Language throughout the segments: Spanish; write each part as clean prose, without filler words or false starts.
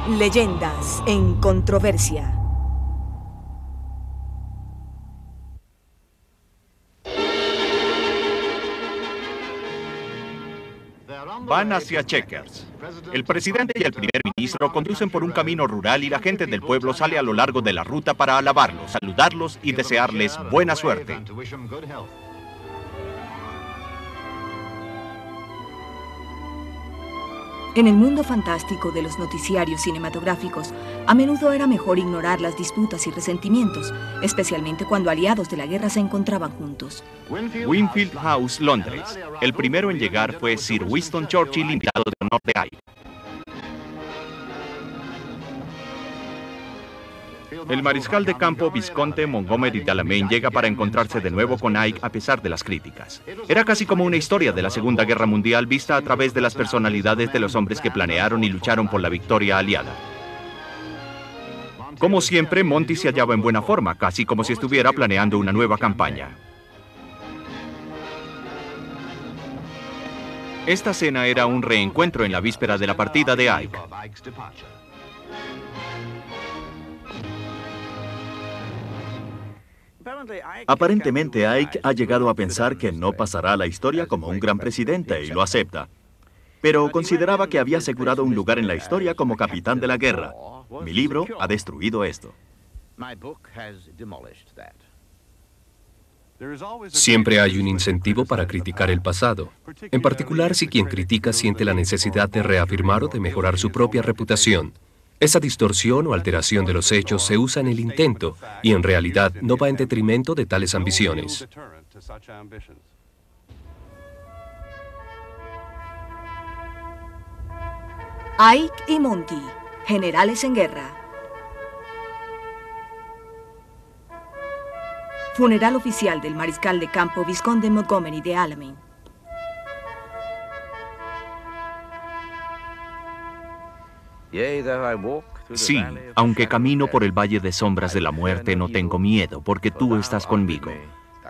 Leyendas en controversia. Van hacia Checkers. El presidente y el primer ministro conducen por un camino rural y la gente del pueblo sale a lo largo de la ruta para alabarlos, saludarlos y desearles buena suerte. En el mundo fantástico de los noticiarios cinematográficos, a menudo era mejor ignorar las disputas y resentimientos, especialmente cuando aliados de la guerra se encontraban juntos. Winfield House, Londres. El primero en llegar fue Sir Winston Churchill, invitado de honor de Ike. El mariscal de campo Visconde Montgomery d'Alamein llega para encontrarse de nuevo con Ike a pesar de las críticas. Era casi como una historia de la Segunda Guerra Mundial vista a través de las personalidades de los hombres que planearon y lucharon por la victoria aliada. Como siempre, Monty se hallaba en buena forma, casi como si estuviera planeando una nueva campaña. Esta cena era un reencuentro en la víspera de la partida de Ike. Aparentemente Ike ha llegado a pensar que no pasará a la historia como un gran presidente y lo acepta. Pero consideraba que había asegurado un lugar en la historia como capitán de la guerra. Mi libro ha destruido esto. Siempre hay un incentivo para criticar el pasado, en particular si quien critica siente la necesidad de reafirmar o de mejorar su propia reputación. Esa distorsión o alteración de los hechos se usa en el intento y en realidad no va en detrimento de tales ambiciones. Ike y Monty, generales en guerra. Funeral oficial del mariscal de campo Visconde Montgomery d'Alamein. Sí, aunque camino por el valle de sombras de la muerte, no tengo miedo, porque tú estás conmigo.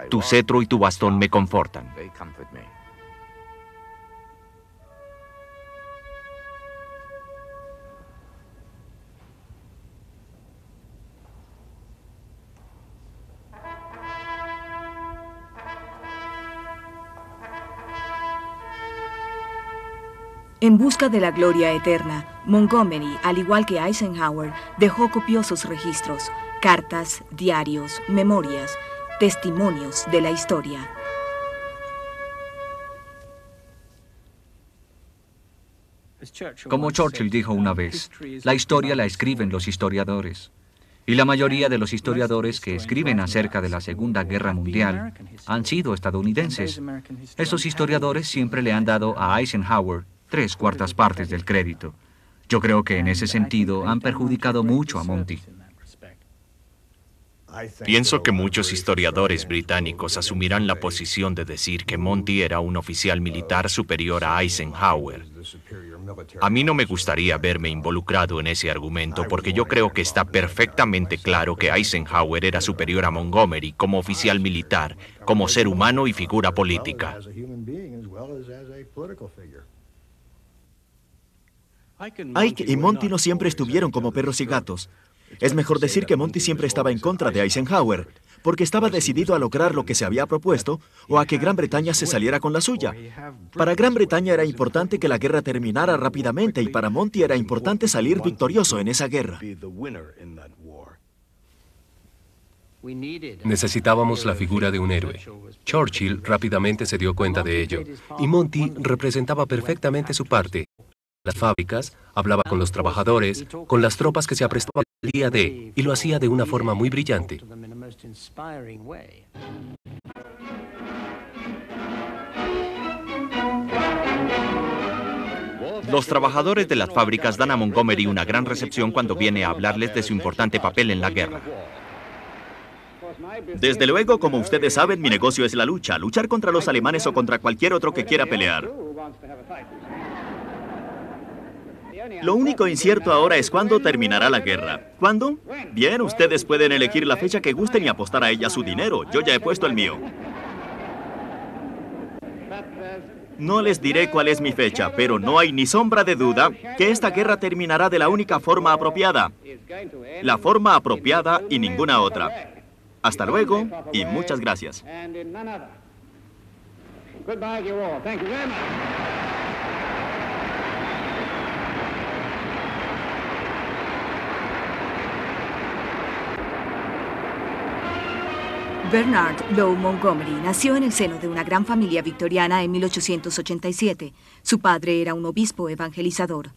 Tu cetro y tu bastón me confortan. En busca de la gloria eterna, Montgomery, al igual que Eisenhower, dejó copiosos registros, cartas, diarios, memorias, testimonios de la historia. Como Churchill dijo una vez, la historia la escriben los historiadores. Y la mayoría de los historiadores que escriben acerca de la Segunda Guerra Mundial han sido estadounidenses. Esos historiadores siempre le han dado a Eisenhower 3/4 partes del crédito. Yo creo que en ese sentido han perjudicado mucho a Monty. Pienso que muchos historiadores británicos asumirán la posición de decir que Monty era un oficial militar superior a Eisenhower. A mí no me gustaría verme involucrado en ese argumento porque yo creo que está perfectamente claro que Eisenhower era superior a Montgomery como oficial militar, como ser humano y figura política. Ike y Monty no siempre estuvieron como perros y gatos. Es mejor decir que Monty siempre estaba en contra de Eisenhower, porque estaba decidido a lograr lo que se había propuesto o a que Gran Bretaña se saliera con la suya. Para Gran Bretaña era importante que la guerra terminara rápidamente y para Monty era importante salir victorioso en esa guerra. Necesitábamos la figura de un héroe. Churchill rápidamente se dio cuenta de ello, y Monty representaba perfectamente su parte. Las fábricas, hablaba con los trabajadores, con las tropas que se aprestaban al día D, y lo hacía de una forma muy brillante. Los trabajadores de las fábricas dan a Montgomery una gran recepción cuando viene a hablarles de su importante papel en la guerra. Desde luego, como ustedes saben, mi negocio es la lucha, luchar contra los alemanes o contra cualquier otro que quiera pelear. Lo único incierto ahora es cuándo terminará la guerra. ¿Cuándo? Bien, ustedes pueden elegir la fecha que gusten y apostar a ella su dinero. Yo ya he puesto el mío. No les diré cuál es mi fecha, pero no hay ni sombra de duda que esta guerra terminará de la única forma apropiada. La forma apropiada y ninguna otra. Hasta luego y muchas gracias. Bernard Lowe Montgomery nació en el seno de una gran familia victoriana en 1887. Su padre era un obispo evangelizador.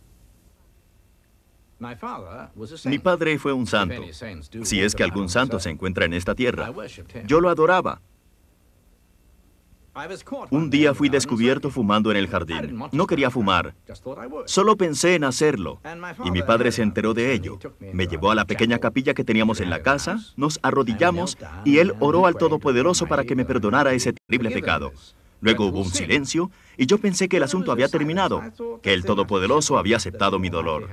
Mi padre fue un santo, si es que algún santo se encuentra en esta tierra. Yo lo adoraba. Un día fui descubierto fumando en el jardín. No quería fumar. Solo pensé en hacerlo. Y mi padre se enteró de ello. Me llevó a la pequeña capilla que teníamos en la casa, nos arrodillamos y él oró al Todopoderoso para que me perdonara ese terrible pecado. Luego hubo un silencio y yo pensé que el asunto había terminado, que el Todopoderoso había aceptado mi dolor.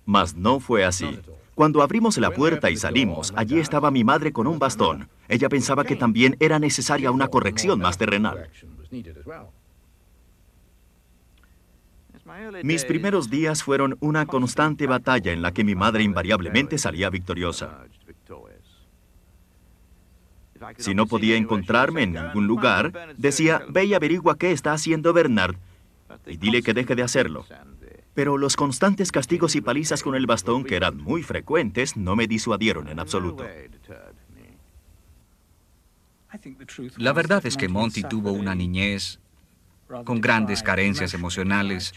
Mas no fue así. Cuando abrimos la puerta y salimos, allí estaba mi madre con un bastón. Ella pensaba que también era necesaria una corrección más terrenal. Mis primeros días fueron una constante batalla en la que mi madre invariablemente salía victoriosa. Si no podía encontrarme en ningún lugar, decía, ve y averigua qué está haciendo Bernard y dile que deje de hacerlo. Pero los constantes castigos y palizas con el bastón, que eran muy frecuentes, no me disuadieron en absoluto. La verdad es que Monty tuvo una niñez con grandes carencias emocionales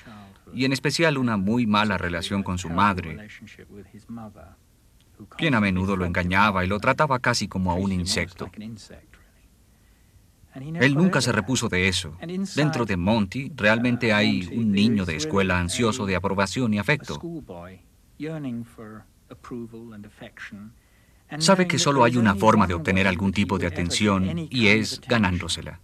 y en especial una muy mala relación con su madre, quien a menudo lo engañaba y lo trataba casi como a un insecto. Él nunca se repuso de eso. Dentro de Monty realmente hay un niño de escuela ansioso de aprobación y afecto. Sabe que solo hay una forma de obtener algún tipo de atención y es ganándosela.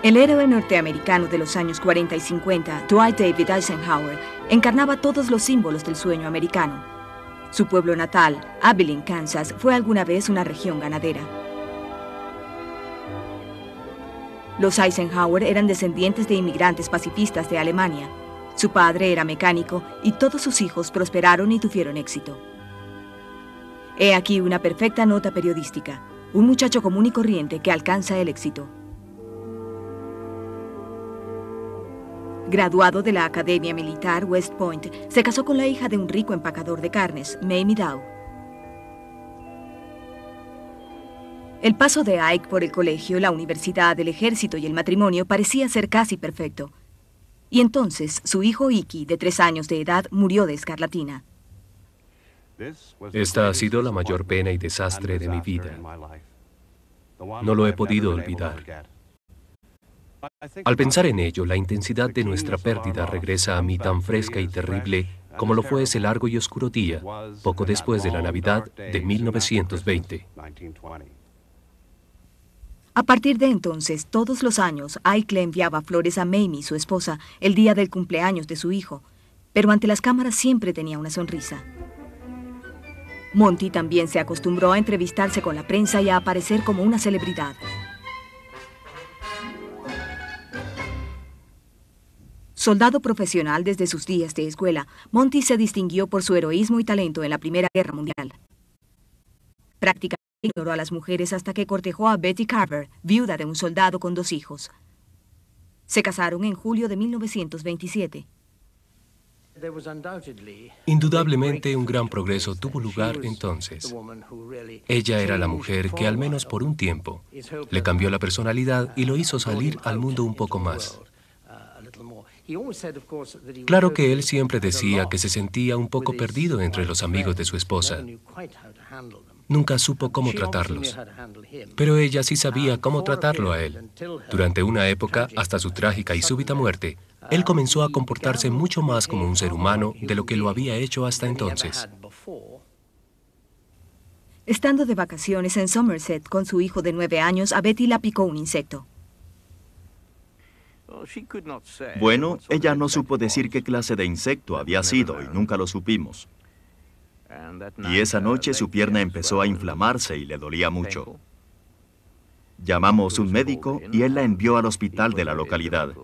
El héroe norteamericano de los años 40 y 50, Dwight David Eisenhower, encarnaba todos los símbolos del sueño americano. Su pueblo natal, Abilene, Kansas, fue alguna vez una región ganadera. Los Eisenhower eran descendientes de inmigrantes pacifistas de Alemania. Su padre era mecánico y todos sus hijos prosperaron y tuvieron éxito. He aquí una perfecta nota periodística, un muchacho común y corriente que alcanza el éxito. Graduado de la Academia Militar West Point, se casó con la hija de un rico empacador de carnes, Mamie Dow. El paso de Ike por el colegio, la universidad, el ejército y el matrimonio parecía ser casi perfecto. Y entonces su hijo Icky, de 3 años de edad, murió de escarlatina. Esta ha sido la mayor pena y desastre de mi vida. No lo he podido olvidar. Al pensar en ello, la intensidad de nuestra pérdida regresa a mí tan fresca y terrible como lo fue ese largo y oscuro día, poco después de la Navidad de 1920. A partir de entonces, todos los años, Ike le enviaba flores a Mamie, su esposa, el día del cumpleaños de su hijo, pero ante las cámaras siempre tenía una sonrisa. Monty también se acostumbró a entrevistarse con la prensa y a aparecer como una celebridad. Soldado profesional desde sus días de escuela, Monty se distinguió por su heroísmo y talento en la Primera Guerra Mundial. Prácticamente ignoró a las mujeres hasta que cortejó a Betty Carver, viuda de un soldado con 2 hijos. Se casaron en julio de 1927. Indudablemente un gran progreso tuvo lugar entonces. Ella era la mujer que al menos por un tiempo le cambió la personalidad y lo hizo salir al mundo un poco más. Claro que él siempre decía que se sentía un poco perdido entre los amigos de su esposa. Nunca supo cómo tratarlos, pero ella sí sabía cómo tratarlo a él. Durante una época, hasta su trágica y súbita muerte, él comenzó a comportarse mucho más como un ser humano de lo que lo había hecho hasta entonces. Estando de vacaciones en Somerset con su hijo de 9 años, a Betty la picó un insecto. Bueno, ella no supo decir qué clase de insecto había sido y nunca lo supimos. Y esa noche su pierna empezó a inflamarse y le dolía mucho. Llamamos un médico y él la envió al hospital de la localidad.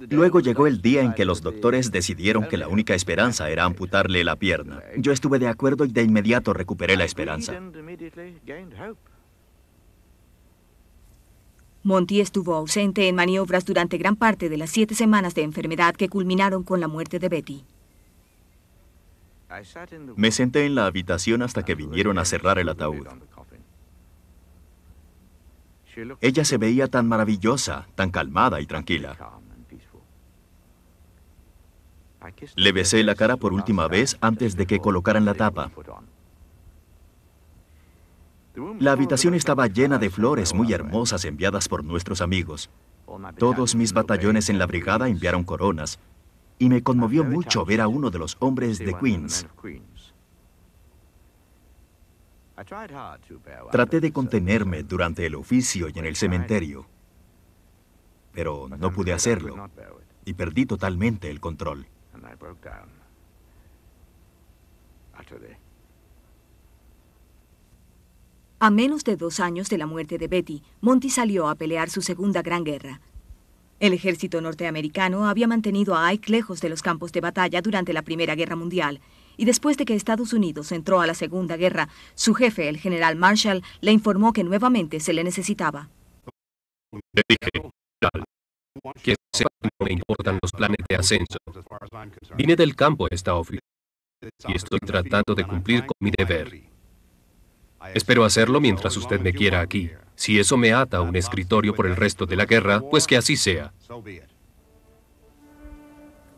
Luego llegó el día en que los doctores decidieron que la única esperanza era amputarle la pierna. Yo estuve de acuerdo y de inmediato recuperé la esperanza. Monty estuvo ausente en maniobras durante gran parte de las 7 semanas de enfermedad que culminaron con la muerte de Betty. Me senté en la habitación hasta que vinieron a cerrar el ataúd. Ella se veía tan maravillosa, tan calmada y tranquila. Le besé la cara por última vez antes de que colocaran la tapa. La habitación estaba llena de flores muy hermosas enviadas por nuestros amigos. Todos mis batallones en la brigada enviaron coronas, y me conmovió mucho ver a uno de los hombres de Queens. Traté de contenerme durante el oficio y en el cementerio, pero no pude hacerlo, y perdí totalmente el control. A menos de 2 años de la muerte de Betty, Monty salió a pelear su segunda gran guerra. El ejército norteamericano había mantenido a Ike lejos de los campos de batalla durante la Primera Guerra Mundial, y después de que Estados Unidos entró a la Segunda Guerra, su jefe, el general Marshall, le informó que nuevamente se le necesitaba. Le dije, general, que sepa que no me importan los planes de ascenso. Vine del campo a esta oficina y estoy tratando de cumplir con mi deber. Espero hacerlo mientras usted me quiera aquí. Si eso me ata a un escritorio por el resto de la guerra, pues que así sea.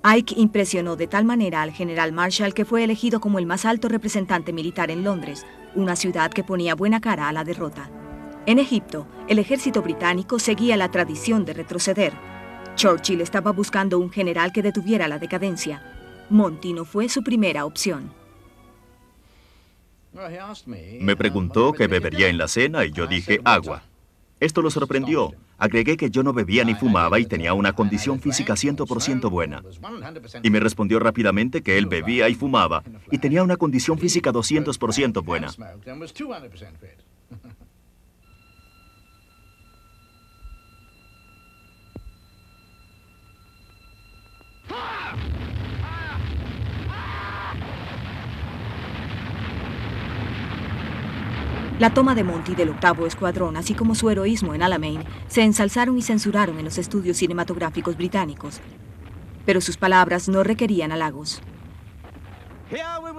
Ike impresionó de tal manera al general Marshall que fue elegido como el más alto representante militar en Londres, una ciudad que ponía buena cara a la derrota. En Egipto, el ejército británico seguía la tradición de retroceder. Churchill estaba buscando un general que detuviera la decadencia. Monty no fue su primera opción. Me preguntó qué bebería en la cena y yo dije agua. Esto lo sorprendió. Agregué que yo no bebía ni fumaba y tenía una condición física 100% buena. Y me respondió rápidamente que él bebía y fumaba y tenía una condición física 200% buena. La toma de Monty del 8º Escuadrón, así como su heroísmo en Alamein, se ensalzaron y censuraron en los estudios cinematográficos británicos. Pero sus palabras no requerían halagos.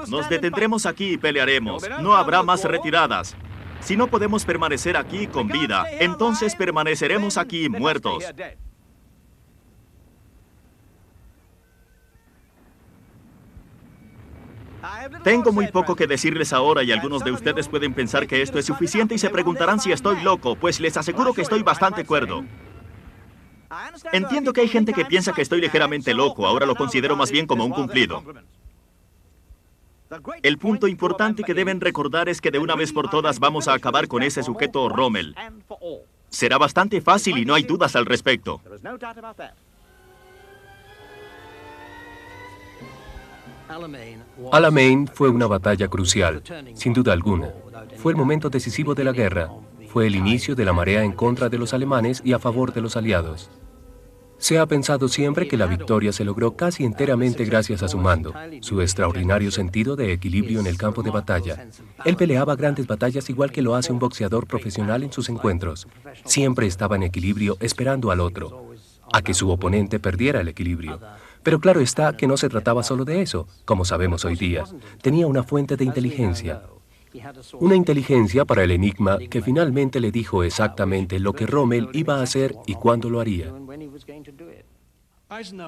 Nos detendremos aquí y pelearemos. No habrá más retiradas. Si no podemos permanecer aquí con vida, entonces permaneceremos aquí muertos. Tengo muy poco que decirles ahora y algunos de ustedes pueden pensar que esto es suficiente y se preguntarán si estoy loco, pues les aseguro que estoy bastante cuerdo. Entiendo que hay gente que piensa que estoy ligeramente loco, ahora lo considero más bien como un cumplido. El punto importante que deben recordar es que de una vez por todas vamos a acabar con ese sujeto Rommel. Será bastante fácil y no hay dudas al respecto. Alamein fue una batalla crucial, sin duda alguna. Fue el momento decisivo de la guerra. Fue el inicio de la marea en contra de los alemanes y a favor de los aliados. Se ha pensado siempre que la victoria se logró casi enteramente gracias a su mando, su extraordinario sentido de equilibrio en el campo de batalla. Él peleaba grandes batallas igual que lo hace un boxeador profesional en sus encuentros. Siempre estaba en equilibrio esperando al otro, a que su oponente perdiera el equilibrio. Pero claro está que no se trataba solo de eso, como sabemos hoy día. Tenía una fuente de inteligencia. Una inteligencia para el enigma que finalmente le dijo exactamente lo que Rommel iba a hacer y cuándo lo haría.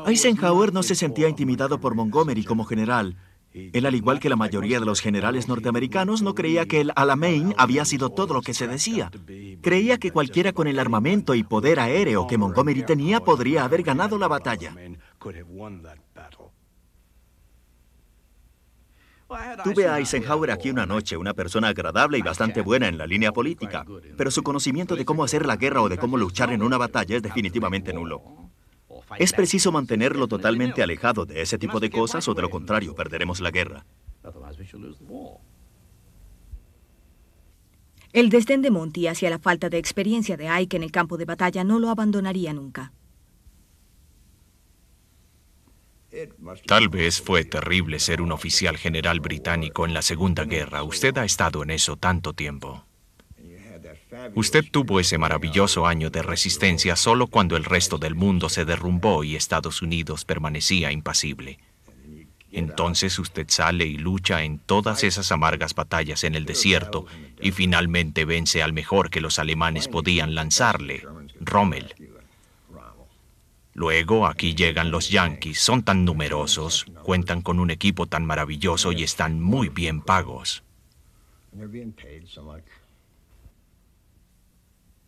Eisenhower no se sentía intimidado por Montgomery como general. Él, al igual que la mayoría de los generales norteamericanos, no creía que el Alamein había sido todo lo que se decía. Creía que cualquiera con el armamento y poder aéreo que Montgomery tenía podría haber ganado la batalla. Tuve a Eisenhower aquí una noche, una persona agradable y bastante buena en la línea política, pero su conocimiento de cómo hacer la guerra o de cómo luchar en una batalla es definitivamente nulo. ¿Es preciso mantenerlo totalmente alejado de ese tipo de cosas o de lo contrario, perderemos la guerra? El desdén de Monty hacia la falta de experiencia de Ike en el campo de batalla no lo abandonaría nunca. Tal vez fue terrible ser un oficial general británico en la Segunda Guerra. Usted ha estado en eso tanto tiempo. Usted tuvo ese maravilloso año de resistencia solo cuando el resto del mundo se derrumbó y Estados Unidos permanecía impasible. Entonces usted sale y lucha en todas esas amargas batallas en el desierto y finalmente vence al mejor que los alemanes podían lanzarle, Rommel. Luego aquí llegan los yanquis, son tan numerosos, cuentan con un equipo tan maravilloso y están muy bien pagos.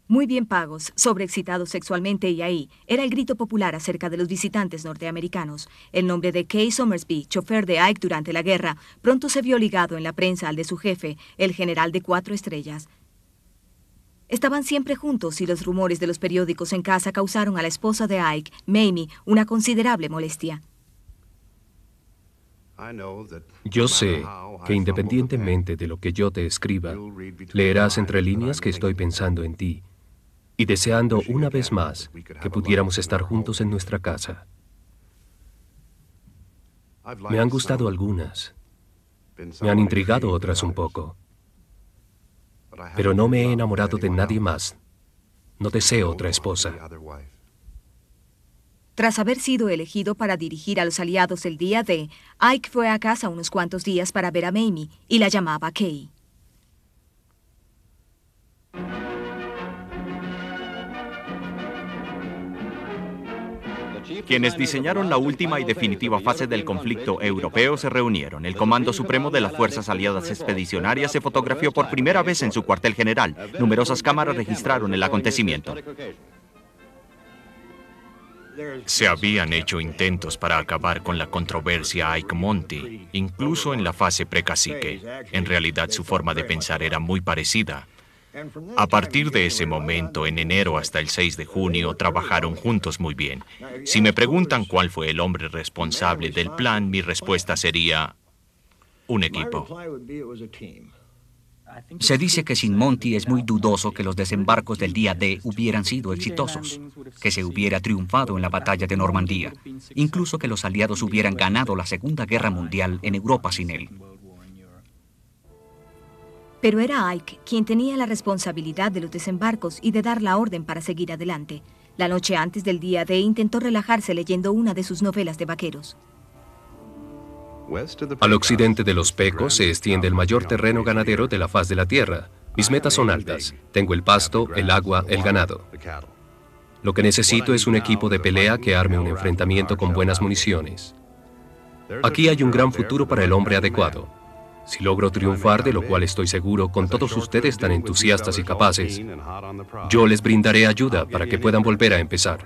Muy bien pagos, sobreexcitados sexualmente y ahí, era el grito popular acerca de los visitantes norteamericanos. El nombre de Kay Somersby, chofer de Ike durante la guerra, pronto se vio ligado en la prensa al de su jefe, el general de 4 estrellas. Estaban siempre juntos y los rumores de los periódicos en casa causaron a la esposa de Ike, Mamie, una considerable molestia. Yo sé que independientemente de lo que yo te escriba, leerás entre líneas que estoy pensando en ti y deseando una vez más que pudiéramos estar juntos en nuestra casa. Me han gustado algunas, me han intrigado otras un poco, pero no me he enamorado de nadie más. No deseo otra esposa. Tras haber sido elegido para dirigir a los aliados el día D, Ike fue a casa unos cuantos días para ver a Mamie y la llamaba Kay. Quienes diseñaron la última y definitiva fase del conflicto europeo se reunieron. El Comando Supremo de las Fuerzas Aliadas Expedicionarias se fotografió por primera vez en su cuartel general. Numerosas cámaras registraron el acontecimiento. Se habían hecho intentos para acabar con la controversia Ike-Monty, incluso en la fase precacique. En realidad su forma de pensar era muy parecida. A partir de ese momento, en enero hasta el 6 de junio, trabajaron juntos muy bien. Si me preguntan cuál fue el hombre responsable del plan, mi respuesta sería un equipo. Se dice que sin Monty es muy dudoso que los desembarcos del día D hubieran sido exitosos, que se hubiera triunfado en la batalla de Normandía, incluso que los aliados hubieran ganado la Segunda Guerra Mundial en Europa sin él. Pero era Ike quien tenía la responsabilidad de los desembarcos y de dar la orden para seguir adelante. La noche antes del día D intentó relajarse leyendo una de sus novelas de vaqueros. Al occidente de los Pecos se extiende el mayor terreno ganadero de la faz de la tierra. Mis metas son altas. Tengo el pasto, el agua, el ganado. Lo que necesito es un equipo de pelea que arme un enfrentamiento con buenas municiones. Aquí hay un gran futuro para el hombre adecuado. Si logro triunfar, de lo cual estoy seguro, con todos ustedes tan entusiastas y capaces, yo les brindaré ayuda para que puedan volver a empezar.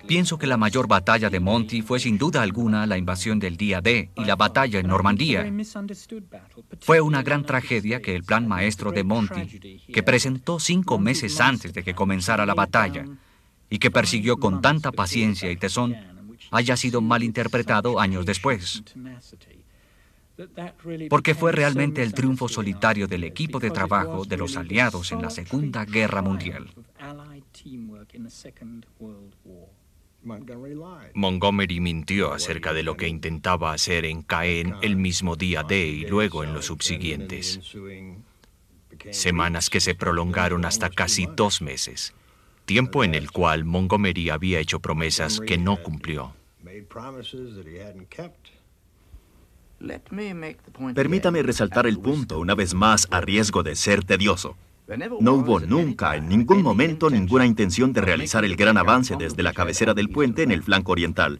Pienso que la mayor batalla de Monty fue sin duda alguna la invasión del día D y la batalla en Normandía. Fue una gran tragedia que el plan maestro de Monty, que presentó 5 meses antes de que comenzara la batalla y que persiguió con tanta paciencia y tesón, haya sido malinterpretado años después. Porque fue realmente el triunfo solitario del equipo de trabajo de los aliados en la Segunda Guerra Mundial. Montgomery mintió acerca de lo que intentaba hacer en Caen el mismo día D y luego en los subsiguientes. Semanas que se prolongaron hasta casi 2 meses. Tiempo en el cual Montgomery había hecho promesas que no cumplió. Permítame resaltar el punto una vez más a riesgo de ser tedioso. No hubo nunca, en ningún momento, ninguna intención de realizar el gran avance desde la cabecera del puente en el flanco oriental.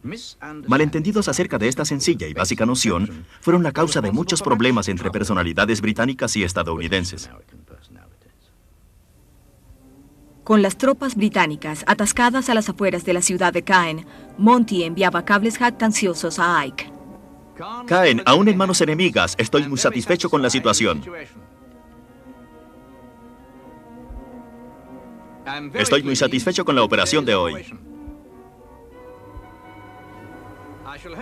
Malentendidos acerca de esta sencilla y básica noción fueron la causa de muchos problemas entre personalidades británicas y estadounidenses. Con las tropas británicas atascadas a las afueras de la ciudad de Caen, Monty enviaba cables jactanciosos a Ike. Caen, aún en manos enemigas, estoy muy satisfecho con la situación. Estoy muy satisfecho con la operación de hoy.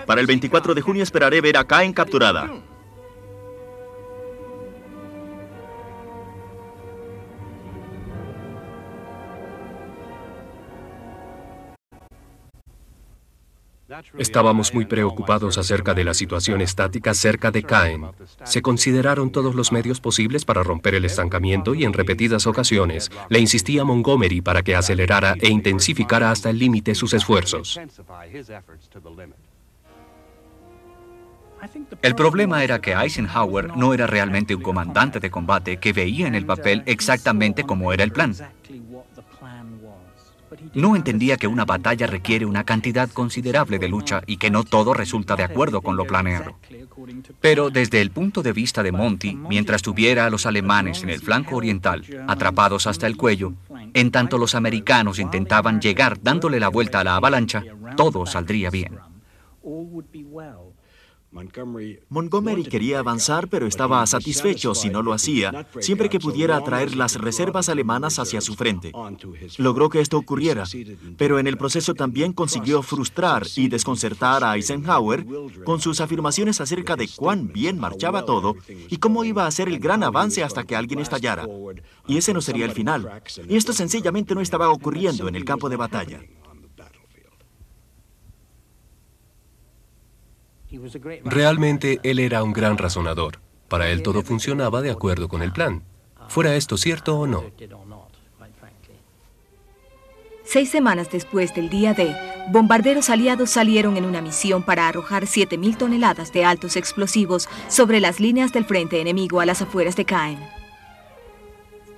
Para el 24 de junio esperaré ver a Caen capturada. Estábamos muy preocupados acerca de la situación estática cerca de Caen. Se consideraron todos los medios posibles para romper el estancamiento y en repetidas ocasiones le insistía a Montgomery para que acelerara e intensificara hasta el límite sus esfuerzos. El problema era que Eisenhower no era realmente un comandante de combate que veía en el papel exactamente cómo era el plan. No entendía que una batalla requiere una cantidad considerable de lucha y que no todo resulta de acuerdo con lo planeado. Pero desde el punto de vista de Monty, mientras tuviera a los alemanes en el flanco oriental, atrapados hasta el cuello, en tanto los americanos intentaban llegar dándole la vuelta a la avalancha, todo saldría bien. Montgomery quería avanzar, pero estaba satisfecho si no lo hacía, siempre que pudiera atraer las reservas alemanas hacia su frente. Logró que esto ocurriera, pero en el proceso también consiguió frustrar y desconcertar a Eisenhower con sus afirmaciones acerca de cuán bien marchaba todo y cómo iba a ser el gran avance hasta que alguien estallara. Y ese no sería el final. Y esto sencillamente no estaba ocurriendo en el campo de batalla. Realmente él era un gran razonador. Para él todo funcionaba de acuerdo con el plan. Fuera esto cierto o no. 6 semanas después del día D, bombarderos aliados salieron en una misión para arrojar 7.000 toneladas de altos explosivos sobre las líneas del frente enemigo a las afueras de Caen.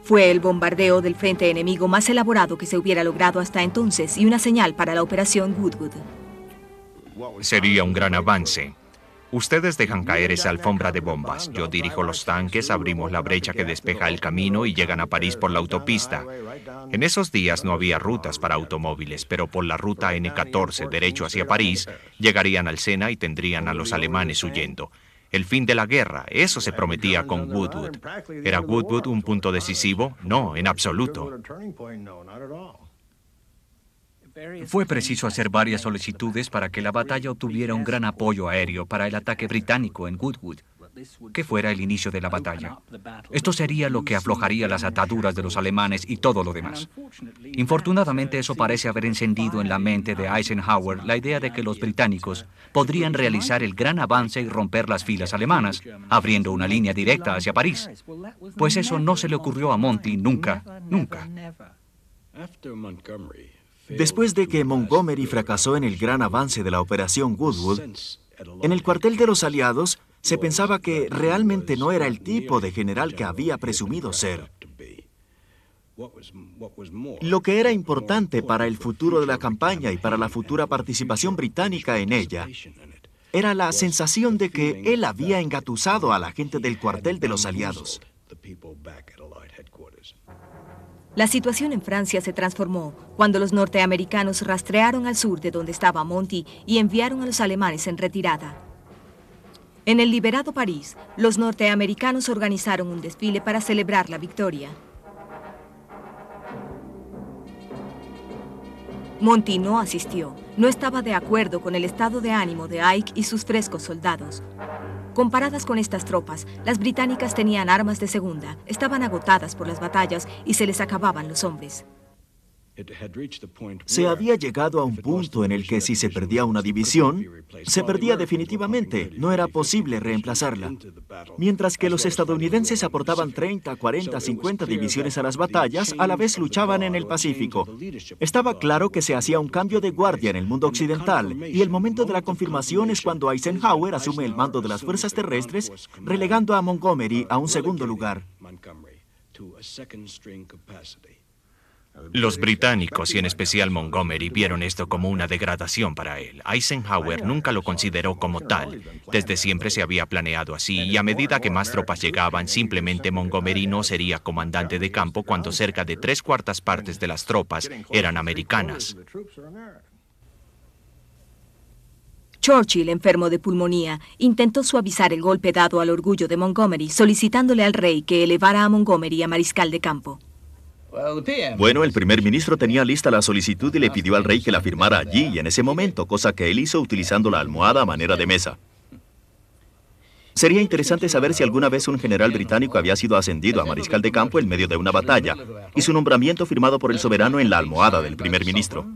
Fue el bombardeo del frente enemigo más elaborado que se hubiera logrado hasta entonces y una señal para la operación Woodwood. Sería un gran avance. Ustedes dejan caer esa alfombra de bombas. Yo dirijo los tanques, abrimos la brecha que despeja el camino y llegan a París por la autopista. En esos días no había rutas para automóviles, pero por la ruta N14 derecho hacia París, llegarían al Sena y tendrían a los alemanes huyendo. El fin de la guerra, eso se prometía con Woodwood. ¿Era Woodwood un punto decisivo? No, en absoluto. Fue preciso hacer varias solicitudes para que la batalla obtuviera un gran apoyo aéreo para el ataque británico en Woodwood, que fuera el inicio de la batalla. Esto sería lo que aflojaría las ataduras de los alemanes y todo lo demás. Infortunadamente, eso parece haber encendido en la mente de Eisenhower la idea de que los británicos podrían realizar el gran avance y romper las filas alemanas, abriendo una línea directa hacia París. Pues eso no se le ocurrió a Monty nunca, nunca. Después de que Montgomery fracasó en el gran avance de la operación Woodwood, en el cuartel de los aliados se pensaba que realmente no era el tipo de general que había presumido ser. Lo que era importante para el futuro de la campaña y para la futura participación británica en ella era la sensación de que él había engatusado a la gente del cuartel de los aliados. La situación en Francia se transformó cuando los norteamericanos rastrearon al sur de donde estaba Monty y enviaron a los alemanes en retirada. En el liberado París, los norteamericanos organizaron un desfile para celebrar la victoria. Monty no asistió, no estaba de acuerdo con el estado de ánimo de Ike y sus frescos soldados. Comparadas con estas tropas, las británicas tenían armas de segunda, estaban agotadas por las batallas y se les acababan los hombres. Se había llegado a un punto en el que si se perdía una división, se perdía definitivamente, no era posible reemplazarla. Mientras que los estadounidenses aportaban 30, 40, 50 divisiones a las batallas, a la vez luchaban en el Pacífico. Estaba claro que se hacía un cambio de guardia en el mundo occidental, y el momento de la confirmación es cuando Eisenhower asume el mando de las fuerzas terrestres, relegando a Montgomery a un segundo lugar. Los británicos, y en especial Montgomery, vieron esto como una degradación para él. Eisenhower nunca lo consideró como tal. Desde siempre se había planeado así, y a medida que más tropas llegaban, simplemente Montgomery no sería comandante de campo cuando cerca de 3/4 partes de las tropas eran americanas. Churchill, enfermo de pulmonía, intentó suavizar el golpe dado al orgullo de Montgomery, solicitándole al rey que elevara a Montgomery a mariscal de campo. Bueno, el primer ministro tenía lista la solicitud y le pidió al rey que la firmara allí y en ese momento, cosa que él hizo utilizando la almohada a manera de mesa. Sería interesante saber si alguna vez un general británico había sido ascendido a mariscal de campo en medio de una batalla y su nombramiento firmado por el soberano en la almohada del primer ministro.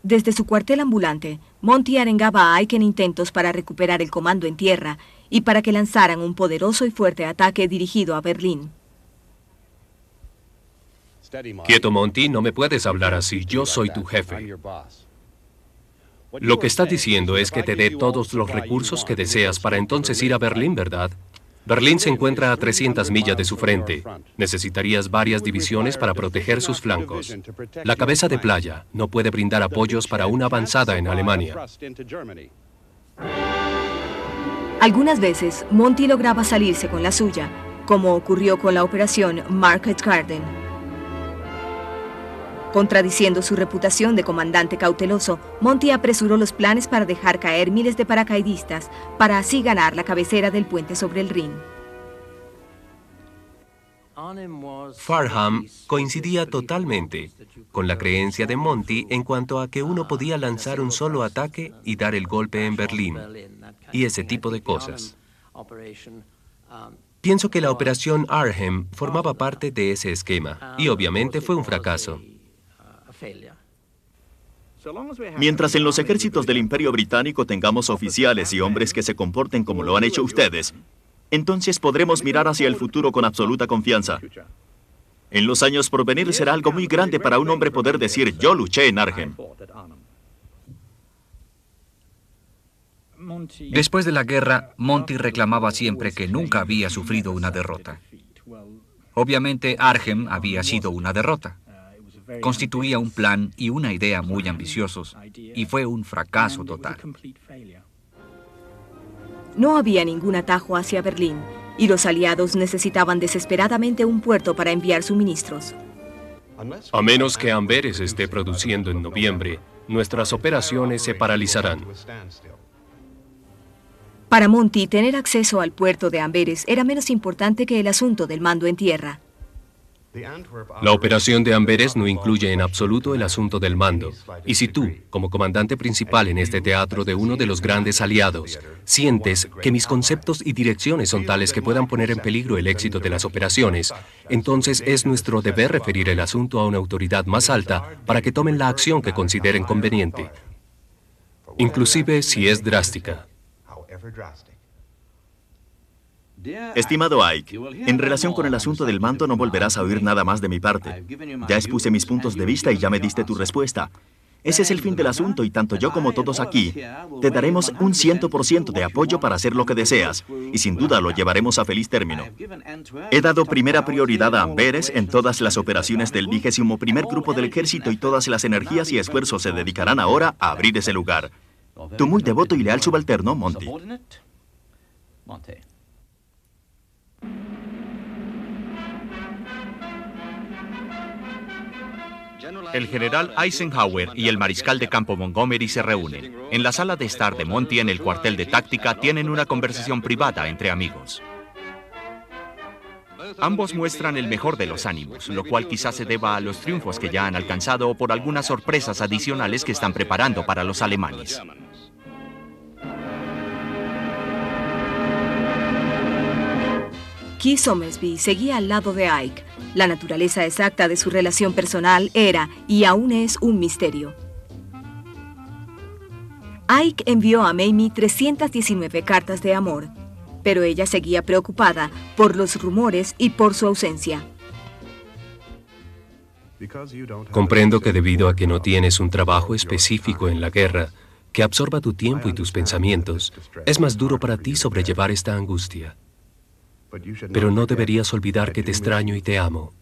Desde su cuartel ambulante, Monty arengaba a Ike en intentos para recuperar el comando en tierra y para que lanzaran un poderoso y fuerte ataque dirigido a Berlín. Quieto, Monty, no me puedes hablar así. Yo soy tu jefe. Lo que estás diciendo es que te dé todos los recursos que deseas para entonces ir a Berlín, ¿verdad? Berlín se encuentra a 300 millas de su frente. Necesitarías varias divisiones para proteger sus flancos. La cabeza de playa no puede brindar apoyos para una avanzada en Alemania. Algunas veces, Monty lograba salirse con la suya, como ocurrió con la operación Market Garden. Contradiciendo su reputación de comandante cauteloso, Monty apresuró los planes para dejar caer miles de paracaidistas, para así ganar la cabecera del puente sobre el Rin. Farham coincidía totalmente con la creencia de Monty en cuanto a que uno podía lanzar un solo ataque y dar el golpe en Berlín, y ese tipo de cosas. Pienso que la operación Arnhem formaba parte de ese esquema, y obviamente fue un fracaso. Mientras en los ejércitos del Imperio Británico tengamos oficiales y hombres que se comporten como lo han hecho ustedes, entonces podremos mirar hacia el futuro con absoluta confianza. En los años por venir será algo muy grande para un hombre poder decir, yo luché en Arnhem. Después de la guerra, Monty reclamaba siempre que nunca había sufrido una derrota. Obviamente, Arnhem había sido una derrota. Constituía un plan y una idea muy ambiciosos, y fue un fracaso total. No había ningún atajo hacia Berlín, y los aliados necesitaban desesperadamente un puerto para enviar suministros. A menos que Amberes esté produciendo en noviembre, nuestras operaciones se paralizarán. Para Monty, tener acceso al puerto de Amberes era menos importante que el asunto del mando en tierra. La operación de Amberes no incluye en absoluto el asunto del mando. Y si tú, como comandante principal en este teatro de uno de los grandes aliados, sientes que mis conceptos y direcciones son tales que puedan poner en peligro el éxito de las operaciones, entonces es nuestro deber referir el asunto a una autoridad más alta para que tomen la acción que consideren conveniente, inclusive si es drástica. Estimado Ike, en relación con el asunto del mando no volverás a oír nada más de mi parte. Ya expuse mis puntos de vista y ya me diste tu respuesta. Ese es el fin del asunto y tanto yo como todos aquí te daremos un 100% de apoyo para hacer lo que deseas y sin duda lo llevaremos a feliz término. He dado primera prioridad a Amberes en todas las operaciones del 21º Grupo del Ejército y todas las energías y esfuerzos se dedicarán ahora a abrir ese lugar. Tu muy devoto y leal subalterno, Monty. El general Eisenhower y el mariscal de campo Montgomery se reúnen. En la sala de estar de Monty en el cuartel de táctica tienen una conversación privada entre amigos. Ambos muestran el mejor de los ánimos, lo cual quizás se deba a los triunfos que ya han alcanzado o por algunas sorpresas adicionales que están preparando para los alemanes. Keith Somersby seguía al lado de Ike. La naturaleza exacta de su relación personal era, y aún es, un misterio. Ike envió a Mamie 319 cartas de amor, pero ella seguía preocupada por los rumores y por su ausencia. Comprendo que debido a que no tienes un trabajo específico en la guerra que absorba tu tiempo y tus pensamientos, es más duro para ti sobrellevar esta angustia. Pero no deberías olvidar que te extraño y te amo,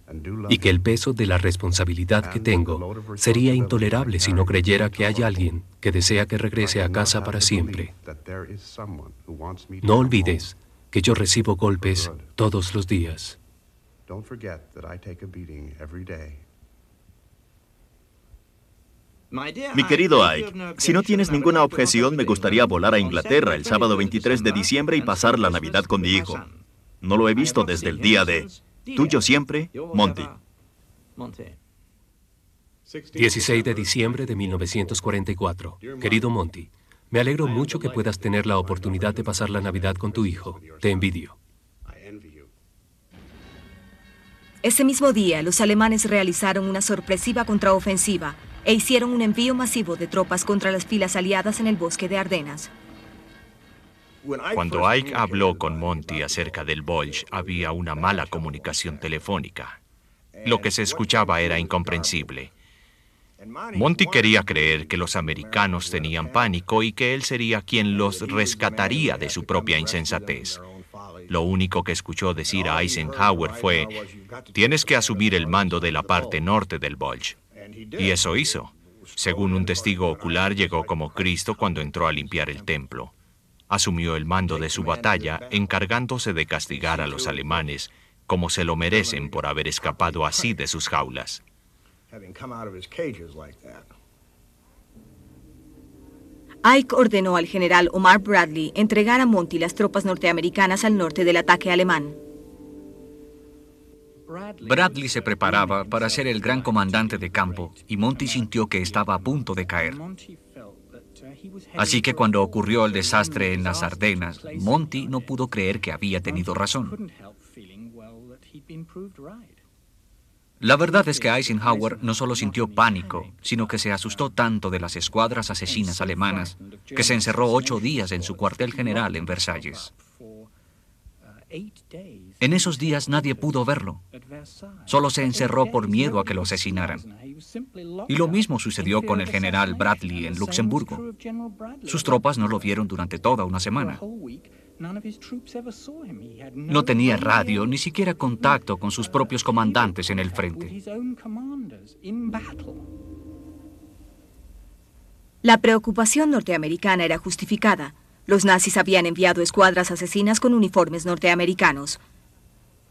y que el peso de la responsabilidad que tengo sería intolerable si no creyera que hay alguien que desea que regrese a casa para siempre. No olvides que yo recibo golpes todos los días. Mi querido Ike, si no tienes ninguna objeción, me gustaría volar a Inglaterra el sábado 23 de diciembre y pasar la Navidad con mi hijo. No lo he visto desde el día de... Tuyo siempre, Monty. 16 de diciembre de 1944. Querido Monty, me alegro mucho que puedas tener la oportunidad de pasar la Navidad con tu hijo. Te envidio. Ese mismo día, los alemanes realizaron una sorpresiva contraofensiva e hicieron un envío masivo de tropas contra las filas aliadas en el bosque de Ardenas. Cuando Ike habló con Monty acerca del Bulge, había una mala comunicación telefónica. Lo que se escuchaba era incomprensible. Monty quería creer que los americanos tenían pánico y que él sería quien los rescataría de su propia insensatez. Lo único que escuchó decir a Eisenhower fue: tienes que asumir el mando de la parte norte del Bulge. Y eso hizo. Según un testigo ocular, llegó como Cristo cuando entró a limpiar el templo. Asumió el mando de su batalla, encargándose de castigar a los alemanes como se lo merecen por haber escapado así de sus jaulas. Ike ordenó al general Omar Bradley entregar a Monty las tropas norteamericanas al norte del ataque alemán. Bradley se preparaba para ser el gran comandante de campo y Monty sintió que estaba a punto de caer. Así que cuando ocurrió el desastre en las Ardenas, Monty no pudo creer que había tenido razón. La verdad es que Eisenhower no solo sintió pánico, sino que se asustó tanto de las escuadras asesinas alemanas que se encerró 8 días en su cuartel general en Versalles. En esos días nadie pudo verlo. Solo se encerró por miedo a que lo asesinaran. Y lo mismo sucedió con el general Bradley en Luxemburgo. Sus tropas no lo vieron durante toda una semana. No tenía radio, ni siquiera contacto con sus propios comandantes en el frente. La preocupación norteamericana era justificada. Los nazis habían enviado escuadras asesinas con uniformes norteamericanos.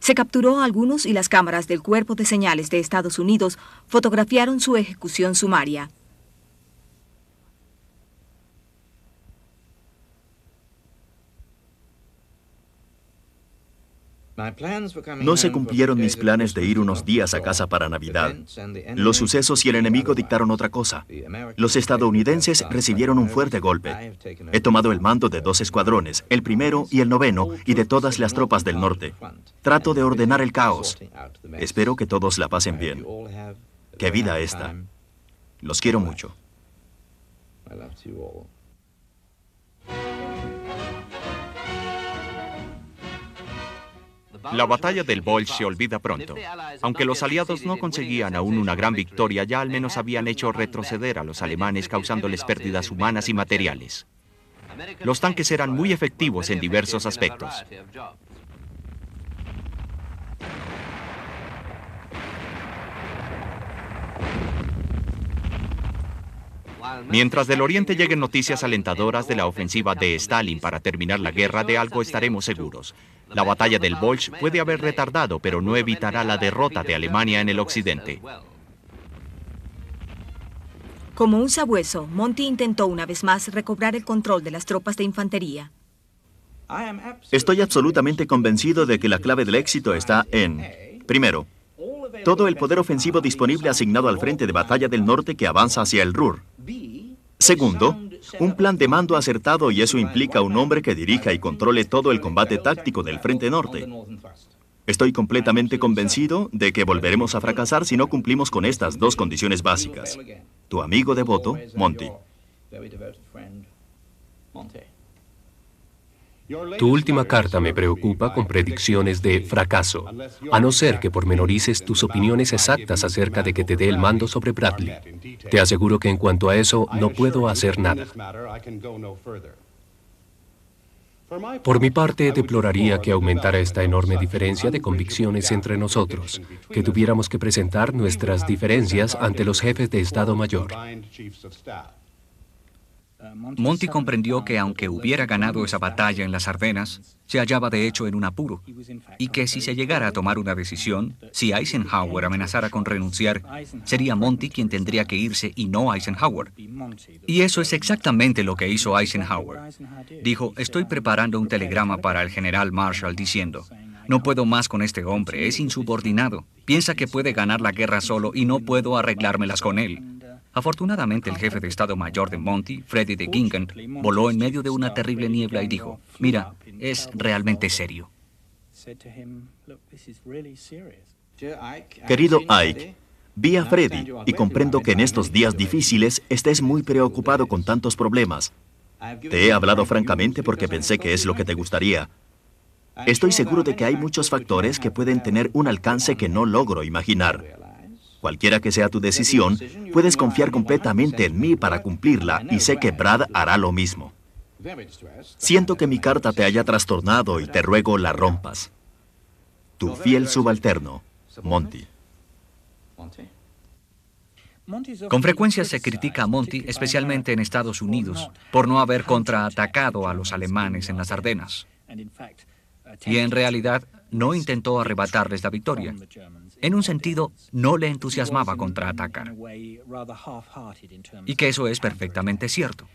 Se capturó a algunos y las cámaras del Cuerpo de Señales de Estados Unidos fotografiaron su ejecución sumaria. No se cumplieron mis planes de ir unos días a casa para Navidad. Los sucesos y el enemigo dictaron otra cosa. Los estadounidenses recibieron un fuerte golpe. He tomado el mando de 2 escuadrones, el 1º y el 9º, y de todas las tropas del norte. Trato de ordenar el caos. Espero que todos la pasen bien. ¡Qué vida esta! Los quiero mucho. La batalla del Bulge se olvida pronto. Aunque los aliados no conseguían aún una gran victoria, ya al menos habían hecho retroceder a los alemanes, causándoles pérdidas humanas y materiales. Los tanques eran muy efectivos en diversos aspectos. Mientras del Oriente lleguen noticias alentadoras de la ofensiva de Stalin para terminar la guerra, de algo estaremos seguros. La batalla del Bulge puede haber retardado, pero no evitará la derrota de Alemania en el occidente. Como un sabueso, Monty intentó una vez más recobrar el control de las tropas de infantería. Estoy absolutamente convencido de que la clave del éxito está en, primero, todo el poder ofensivo disponible asignado al frente de batalla del norte que avanza hacia el Ruhr. Segundo, un plan de mando acertado, y eso implica un hombre que dirija y controle todo el combate táctico del frente norte. Estoy completamente convencido de que volveremos a fracasar si no cumplimos con estas 2 condiciones básicas. Tu amigo devoto, Monty. Tu última carta me preocupa con predicciones de fracaso, a no ser que pormenorices tus opiniones exactas acerca de que te dé el mando sobre Bradley. Te aseguro que en cuanto a eso no puedo hacer nada. Por mi parte, deploraría que aumentara esta enorme diferencia de convicciones entre nosotros, que tuviéramos que presentar nuestras diferencias ante los jefes de Estado Mayor. Monty comprendió que aunque hubiera ganado esa batalla en las Ardenas, se hallaba de hecho en un apuro, y que si se llegara a tomar una decisión, si Eisenhower amenazara con renunciar, sería Monty quien tendría que irse y no Eisenhower. Y eso es exactamente lo que hizo Eisenhower. Dijo: estoy preparando un telegrama para el general Marshall diciendo: No puedo más con este hombre, es insubordinado. Piensa que puede ganar la guerra solo y no puedo arreglármelas con él. Afortunadamente, el jefe de Estado Mayor de Monty, Freddy de Gingant, voló en medio de una terrible niebla y dijo, mira, es realmente serio. Querido Ike, vi a Freddy y comprendo que en estos días difíciles estés muy preocupado con tantos problemas. Te he hablado francamente porque pensé que es lo que te gustaría. Estoy seguro de que hay muchos factores que pueden tener un alcance que no logro imaginar. Cualquiera que sea tu decisión, puedes confiar completamente en mí para cumplirla y sé que Brad hará lo mismo. Siento que mi carta te haya trastornado y te ruego la rompas. Tu fiel subalterno, Monty. Con frecuencia se critica a Monty, especialmente en Estados Unidos, por no haber contraatacado a los alemanes en las Ardenas. Y en realidad no intentó arrebatarles la victoria. En un sentido, no le entusiasmaba contraatacar. Y que eso es perfectamente cierto.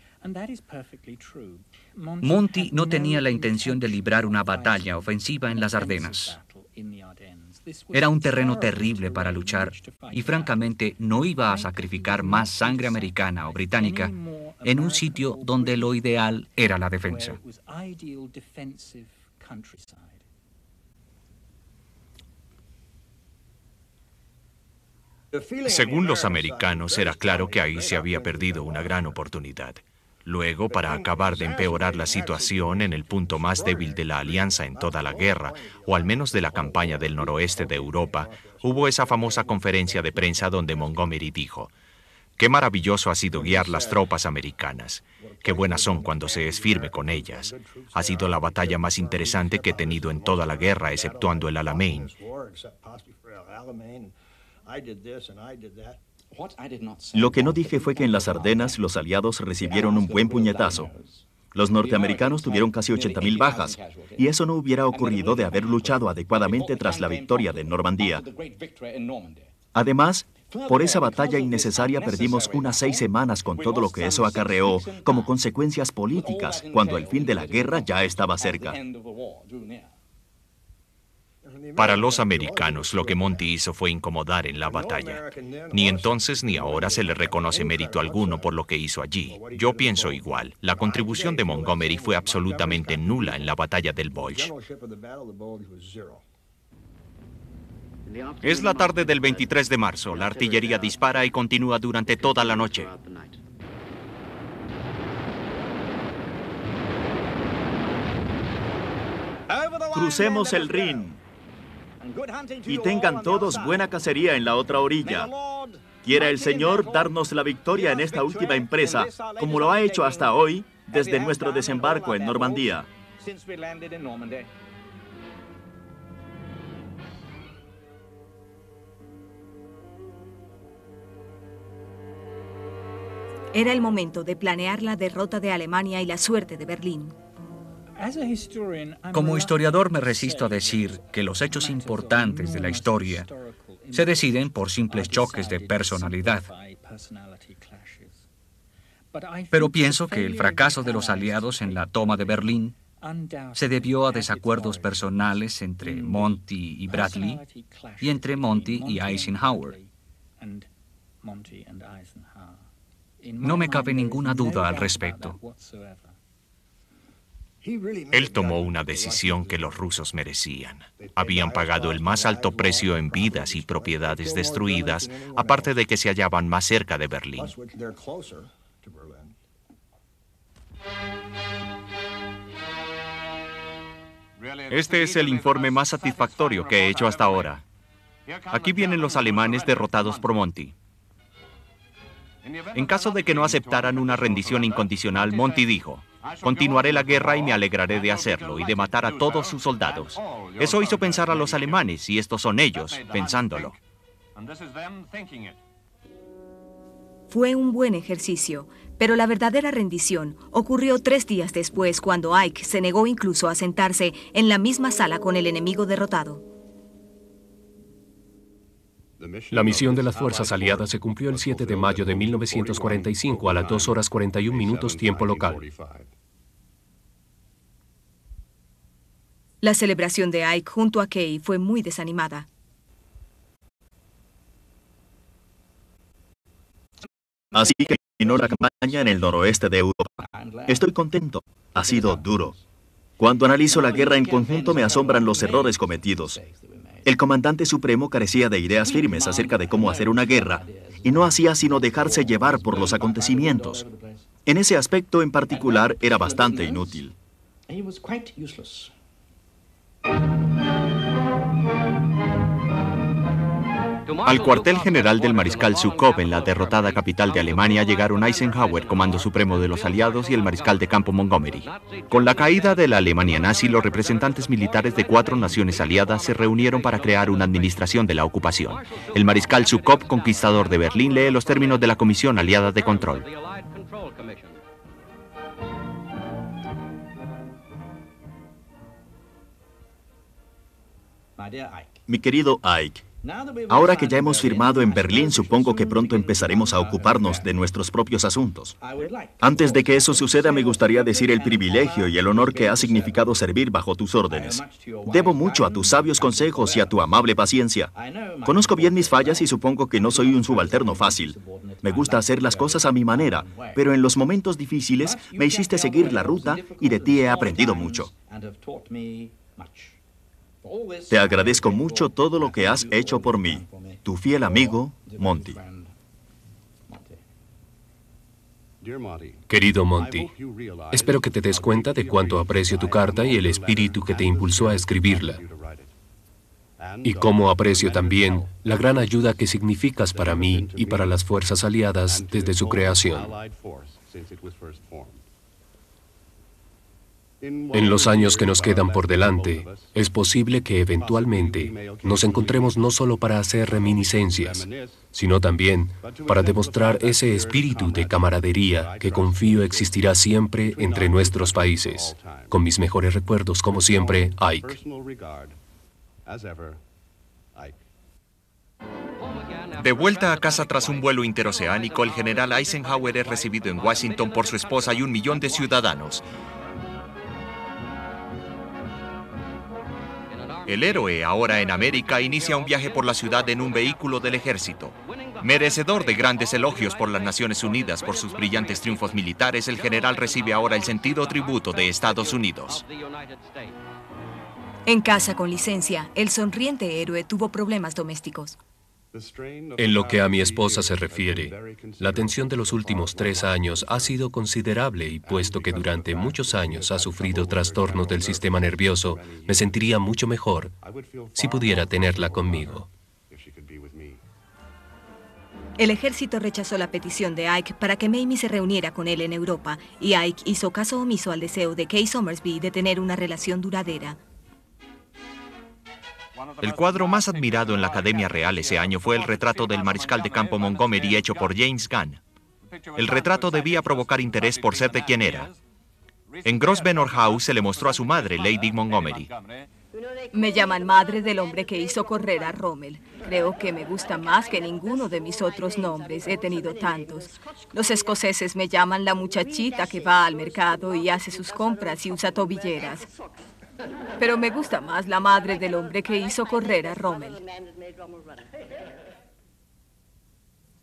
Monty no tenía la intención de librar una batalla ofensiva en las Ardenas. Era un terreno terrible para luchar y francamente no iba a sacrificar más sangre americana o británica en un sitio donde lo ideal era la defensa. Según los americanos, era claro que ahí se había perdido una gran oportunidad. Luego, para acabar de empeorar la situación en el punto más débil de la alianza en toda la guerra, o al menos de la campaña del noroeste de Europa, hubo esa famosa conferencia de prensa donde Montgomery dijo: «Qué maravilloso ha sido guiar las tropas americanas. Qué buenas son cuando se es firme con ellas. Ha sido la batalla más interesante que he tenido en toda la guerra, exceptuando el Alamein». Lo que no dije fue que en las Ardenas los aliados recibieron un buen puñetazo. Los norteamericanos tuvieron casi 80.000 bajas, y eso no hubiera ocurrido de haber luchado adecuadamente tras la victoria de Normandía. Además, por esa batalla innecesaria perdimos unas 6 semanas con todo lo que eso acarreó como consecuencias políticas, cuando el fin de la guerra ya estaba cerca. Para los americanos, lo que Monty hizo fue incomodar en la batalla. Ni entonces ni ahora se le reconoce mérito alguno por lo que hizo allí. Yo pienso igual. La contribución de Montgomery fue absolutamente nula en la batalla del Bulge. Es la tarde del 23 de marzo. La artillería dispara y continúa durante toda la noche. Crucemos el Rin y tengan todos buena cacería en la otra orilla. Quiera el Señor darnos la victoria en esta última empresa, como lo ha hecho hasta hoy, desde nuestro desembarco en Normandía. Era el momento de planear la derrota de Alemania y la suerte de Berlín. Como historiador me resisto a decir que los hechos importantes de la historia se deciden por simples choques de personalidad. Pero pienso que el fracaso de los aliados en la toma de Berlín se debió a desacuerdos personales entre Monty y Bradley y entre Monty y Eisenhower. No me cabe ninguna duda al respecto. Él tomó una decisión que los rusos merecían. Habían pagado el más alto precio en vidas y propiedades destruidas, aparte de que se hallaban más cerca de Berlín. Este es el informe más satisfactorio que he hecho hasta ahora. Aquí vienen los alemanes derrotados por Monty. En caso de que no aceptaran una rendición incondicional, Monty dijo: «Continuaré la guerra y me alegraré de hacerlo y de matar a todos sus soldados». Eso hizo pensar a los alemanes, y estos son ellos, pensándolo. Fue un buen ejercicio, pero la verdadera rendición ocurrió 3 días después, cuando Ike se negó incluso a sentarse en la misma sala con el enemigo derrotado. La misión de las fuerzas aliadas se cumplió el 7 de mayo de 1945 a las 2:41 tiempo local. La celebración de Ike junto a Kay fue muy desanimada. Así que terminó la campaña en el noroeste de Europa. Estoy contento. Ha sido duro. Cuando analizo la guerra en conjunto me asombran los errores cometidos. El comandante supremo carecía de ideas firmes acerca de cómo hacer una guerra y no hacía sino dejarse llevar por los acontecimientos. En ese aspecto en particular era bastante inútil. Al cuartel general del mariscal Zhukov en la derrotada capital de Alemania llegaron Eisenhower, comando supremo de los aliados, y el mariscal de campo Montgomery. Con la caída de la Alemania nazi, los representantes militares de 4 naciones aliadas se reunieron para crear una administración de la ocupación. El mariscal Zhukov, conquistador de Berlín, lee los términos de la Comisión Aliada de Control. Mi querido Ike, ahora que ya hemos firmado en Berlín, supongo que pronto empezaremos a ocuparnos de nuestros propios asuntos. Antes de que eso suceda, me gustaría decir el privilegio y el honor que ha significado servir bajo tus órdenes. Debo mucho a tus sabios consejos y a tu amable paciencia. Conozco bien mis fallas y supongo que no soy un subalterno fácil. Me gusta hacer las cosas a mi manera, pero en los momentos difíciles me hiciste seguir la ruta y de ti he aprendido mucho. Te agradezco mucho todo lo que has hecho por mí. Tu fiel amigo, Monty. Querido Monty, espero que te des cuenta de cuánto aprecio tu carta y el espíritu que te impulsó a escribirla. Y cómo aprecio también la gran ayuda que significas para mí y para las fuerzas aliadas desde su creación. En los años que nos quedan por delante, es posible que eventualmente nos encontremos no solo para hacer reminiscencias, sino también para demostrar ese espíritu de camaradería que confío existirá siempre entre nuestros países. Con mis mejores recuerdos, como siempre, Ike. De vuelta a casa tras un vuelo interoceánico, el general Eisenhower es recibido en Washington por su esposa y 1 millón de ciudadanos. El héroe, ahora en América, inicia un viaje por la ciudad en un vehículo del ejército. Merecedor de grandes elogios por las Naciones Unidas por sus brillantes triunfos militares, el general recibe ahora el sentido tributo de Estados Unidos. En casa con licencia, el sonriente héroe tuvo problemas domésticos. En lo que a mi esposa se refiere, la tensión de los últimos 3 años ha sido considerable y puesto que durante muchos años ha sufrido trastornos del sistema nervioso, me sentiría mucho mejor si pudiera tenerla conmigo. El ejército rechazó la petición de Ike para que Mamie se reuniera con él en Europa y Ike hizo caso omiso al deseo de Kay Somersby de tener una relación duradera. El cuadro más admirado en la Academia Real ese año fue el retrato del mariscal de campo Montgomery hecho por James Gunn. El retrato debía provocar interés por ser de quien era. En Grosvenor House se le mostró a su madre, Lady Montgomery. Me llaman madre del hombre que hizo correr a Rommel. Creo que me gusta más que ninguno de mis otros nombres. He tenido tantos. Los escoceses me llaman la muchachita que va al mercado y hace sus compras y usa tobilleras. Pero me gusta más la madre del hombre que hizo correr a Rommel.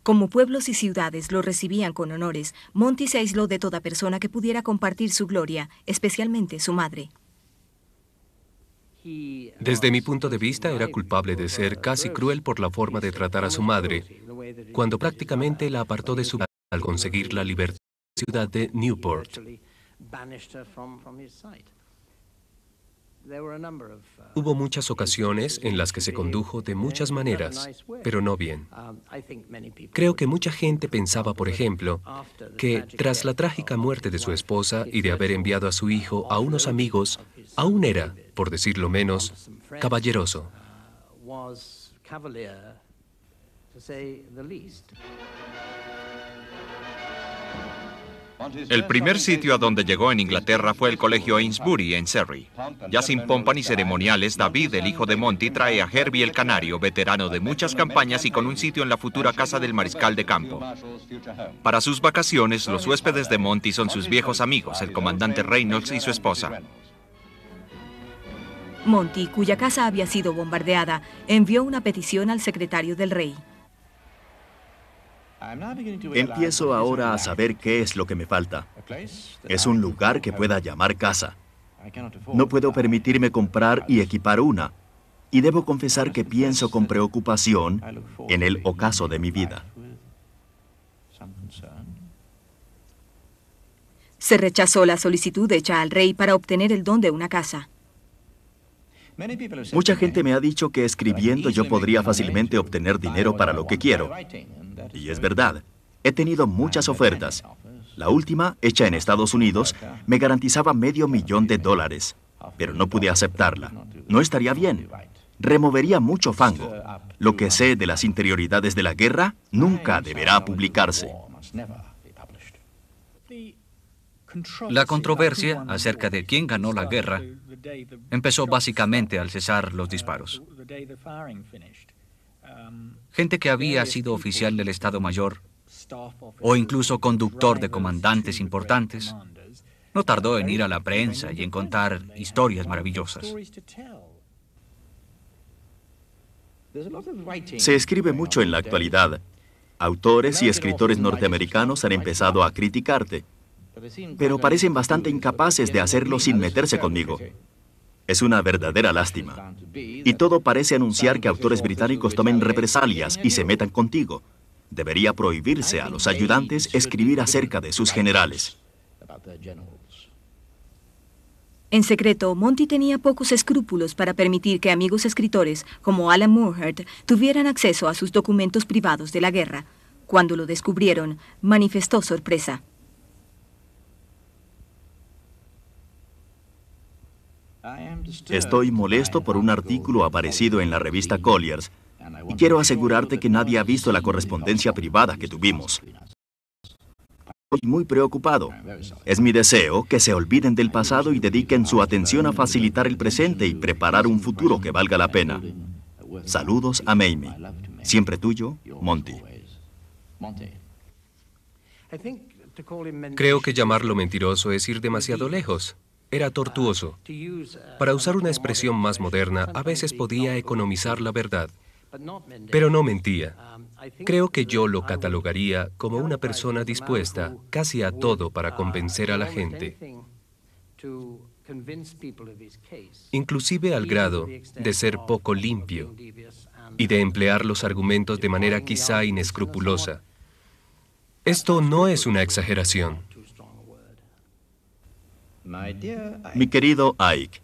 Como pueblos y ciudades lo recibían con honores, Monty se aisló de toda persona que pudiera compartir su gloria, especialmente su madre. Desde mi punto de vista, era culpable de ser casi cruel por la forma de tratar a su madre, cuando prácticamente la apartó de su casa al conseguir la libertad de la ciudad de Newport. Hubo muchas ocasiones en las que se condujo de muchas maneras, pero no bien. Creo que mucha gente pensaba, por ejemplo, que tras la trágica muerte de su esposa y de haber enviado a su hijo a unos amigos, aún era, por decirlo menos, caballeroso. El primer sitio a donde llegó en Inglaterra fue el colegio Amesbury, en Surrey. Ya sin pompa ni ceremoniales, David, el hijo de Monty, trae a Herbie el canario, veterano de muchas campañas y con un sitio en la futura casa del mariscal de campo. Para sus vacaciones, los huéspedes de Monty son sus viejos amigos, el comandante Reynolds y su esposa. Monty, cuya casa había sido bombardeada, envió una petición al secretario del rey. Empiezo ahora a saber qué es lo que me falta. Es un lugar que pueda llamar casa. No puedo permitirme comprar y equipar una. Y debo confesar que pienso con preocupación en el ocaso de mi vida. Se rechazó la solicitud hecha al rey para obtener el don de una casa. Mucha gente me ha dicho que escribiendo yo podría fácilmente obtener dinero para lo que quiero. Y es verdad, he tenido muchas ofertas. La última, hecha en Estados Unidos, me garantizaba $500,000, pero no pude aceptarla. No estaría bien. Removería mucho fango. Lo que sé de las interioridades de la guerra nunca deberá publicarse. La controversia acerca de quién ganó la guerra empezó básicamente al cesar los disparos. Gente que había sido oficial del Estado Mayor o incluso conductor de comandantes importantes no tardó en ir a la prensa y en contar historias maravillosas. Se escribe mucho en la actualidad. Autores y escritores norteamericanos han empezado a criticarte, pero parecen bastante incapaces de hacerlo sin meterse conmigo. Es una verdadera lástima. Y todo parece anunciar que autores británicos tomen represalias y se metan contigo. Debería prohibirse a los ayudantes escribir acerca de sus generales. En secreto, Monty tenía pocos escrúpulos para permitir que amigos escritores como Alan Moorhead tuvieran acceso a sus documentos privados de la guerra. Cuando lo descubrieron, manifestó sorpresa. Estoy molesto por un artículo aparecido en la revista Collier's y quiero asegurarte que nadie ha visto la correspondencia privada que tuvimos. Estoy muy preocupado. Es mi deseo que se olviden del pasado y dediquen su atención a facilitar el presente y preparar un futuro que valga la pena. Saludos a Mamie. Siempre tuyo, Monty. Creo que llamarlo mentiroso es ir demasiado lejos. Era tortuoso. Para usar una expresión más moderna, a veces podía economizar la verdad, pero no mentía. Creo que yo lo catalogaría como una persona dispuesta casi a todo para convencer a la gente, inclusive al grado de ser poco limpio y de emplear los argumentos de manera quizá inescrupulosa. Esto no es una exageración. Mi querido Ike,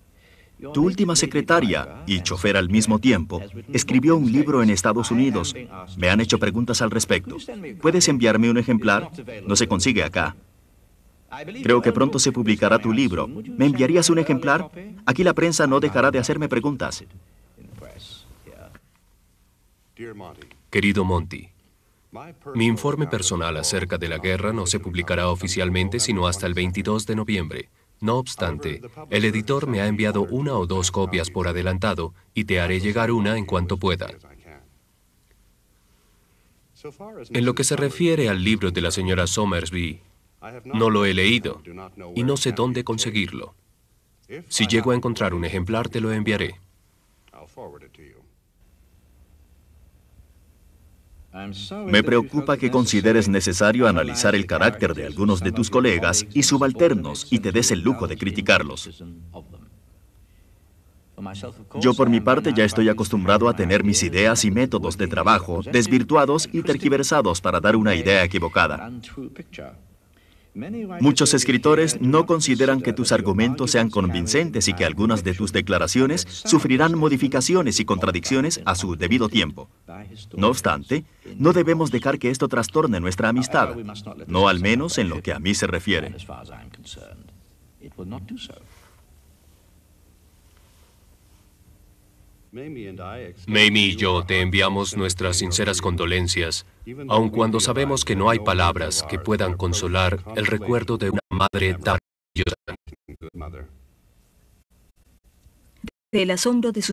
tu última secretaria y chofer al mismo tiempo escribió un libro en Estados Unidos. Me han hecho preguntas al respecto. ¿Puedes enviarme un ejemplar? No se consigue acá. Creo que pronto se publicará tu libro. ¿Me enviarías un ejemplar? Aquí la prensa no dejará de hacerme preguntas. Querido Monty, mi informe personal acerca de la guerra no se publicará oficialmente sino hasta el 22 de noviembre. No obstante, el editor me ha enviado 1 o 2 copias por adelantado y te haré llegar una en cuanto pueda. En lo que se refiere al libro de la señora Somersby, no lo he leído y no sé dónde conseguirlo. Si llego a encontrar un ejemplar, te lo enviaré. Me preocupa que consideres necesario analizar el carácter de algunos de tus colegas y subalternos y te des el lujo de criticarlos. Yo por mi parte ya estoy acostumbrado a tener mis ideas y métodos de trabajo desvirtuados y tergiversados para dar una idea equivocada. Muchos escritores no consideran que tus argumentos sean convincentes y que algunas de tus declaraciones sufrirán modificaciones y contradicciones a su debido tiempo. No obstante, no debemos dejar que esto trastorne nuestra amistad, no al menos en lo que a mí se refiere. Mamie y yo te enviamos nuestras sinceras condolencias, aun cuando sabemos que no hay palabras que puedan consolar el recuerdo de una madre tan maravillosa. Del asombro de su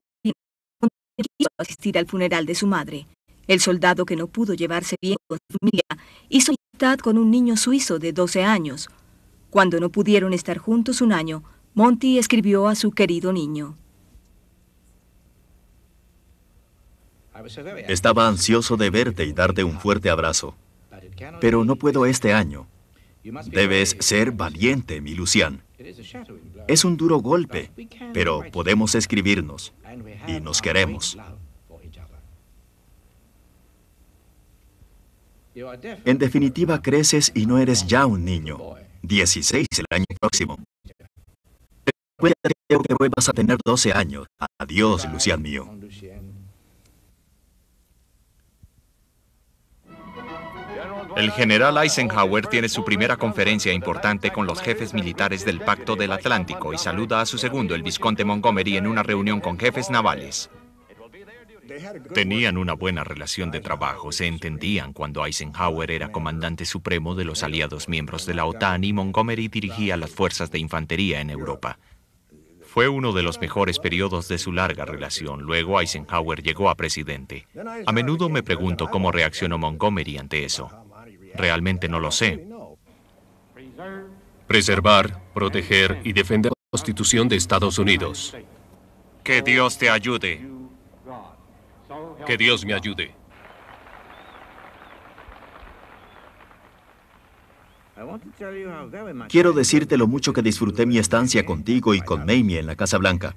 quiso asistir al funeral de su madre. El soldado que no pudo llevarse bien con su familia hizo amistad con un niño suizo de 12 años. Cuando no pudieron estar juntos un año, Monty escribió a su querido niño: Estaba ansioso de verte y darte un fuerte abrazo. Pero no puedo este año. Debes ser valiente, mi Lucian. Es un duro golpe, pero podemos escribirnos y nos queremos. En definitiva, creces y no eres ya un niño. 16 el año próximo. Puede que vuelvas a tener 12 años. Adiós, Lucian mío. El general Eisenhower tiene su primera conferencia importante con los jefes militares del Pacto del Atlántico y saluda a su segundo, el Visconde Montgomery, en una reunión con jefes navales. Tenían una buena relación de trabajo, se entendían cuando Eisenhower era comandante supremo de los aliados miembros de la OTAN y Montgomery dirigía las fuerzas de infantería en Europa. Fue uno de los mejores periodos de su larga relación. Luego Eisenhower llegó a presidente. A menudo me pregunto cómo reaccionó Montgomery ante eso. Realmente no lo sé. Preservar, proteger y defender la Constitución de Estados Unidos. Que Dios te ayude. Que Dios me ayude. Quiero decirte lo mucho que disfruté mi estancia contigo y con Mamie en la Casa Blanca.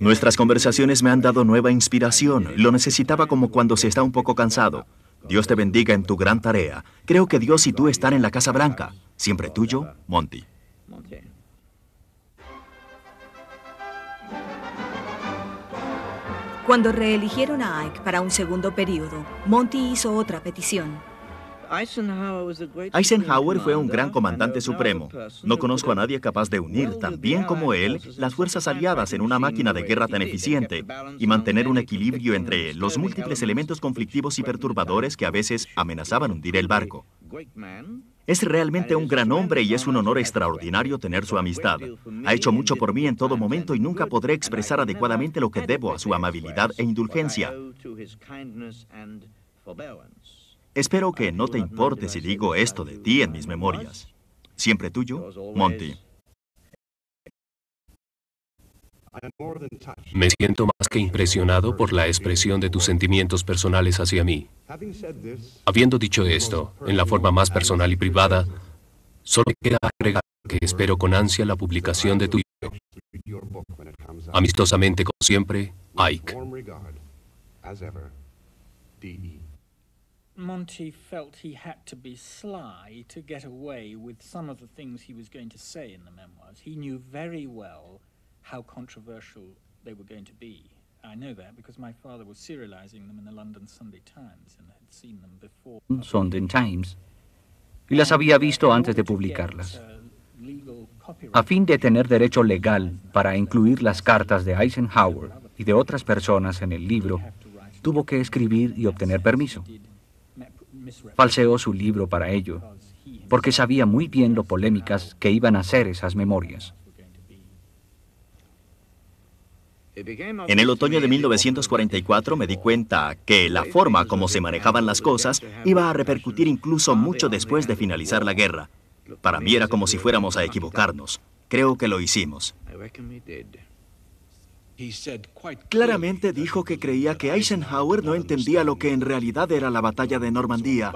Nuestras conversaciones me han dado nueva inspiración. Lo necesitaba como cuando se está un poco cansado. Dios te bendiga en tu gran tarea. Creo que Dios y tú están en la Casa Blanca. Siempre tuyo, Monty. Cuando reeligieron a Ike para un segundo periodo, Monty hizo otra petición. Eisenhower fue un gran comandante supremo. No conozco a nadie capaz de unir tan bien como él las fuerzas aliadas en una máquina de guerra tan eficiente y mantener un equilibrio entre los múltiples elementos conflictivos y perturbadores que a veces amenazaban hundir el barco. Es realmente un gran hombre y es un honor extraordinario tener su amistad. Ha hecho mucho por mí en todo momento y nunca podré expresar adecuadamente lo que debo a su amabilidad e indulgencia. Espero que no te importe si digo esto de ti en mis memorias. Siempre tuyo, Monty. Me siento más que impresionado por la expresión de tus sentimientos personales hacia mí. Habiendo dicho esto, en la forma más personal y privada, solo me queda agregar que espero con ansia la publicación de tu libro. Amistosamente, como siempre, Ike. Monty felt he had to be sly to get away with some of the things he was going to say in the memoirs. He knew very well how controversial they were going to be. I know that because my father was serializing them in the London Sunday Times and had seen them before. Sunday Times, y las había visto antes de publicarlas. A fin de tener derecho legal para incluir las cartas de Eisenhower y de otras personas en el libro, tuvo que escribir y obtener permiso. Falseó su libro para ello, porque sabía muy bien lo polémicas que iban a ser esas memorias. En el otoño de 1944 me di cuenta que la forma como se manejaban las cosas iba a repercutir incluso mucho después de finalizar la guerra. Para mí era como si fuéramos a equivocarnos. Creo que lo hicimos. Claramente dijo que creía que Eisenhower no entendía lo que en realidad era la batalla de Normandía.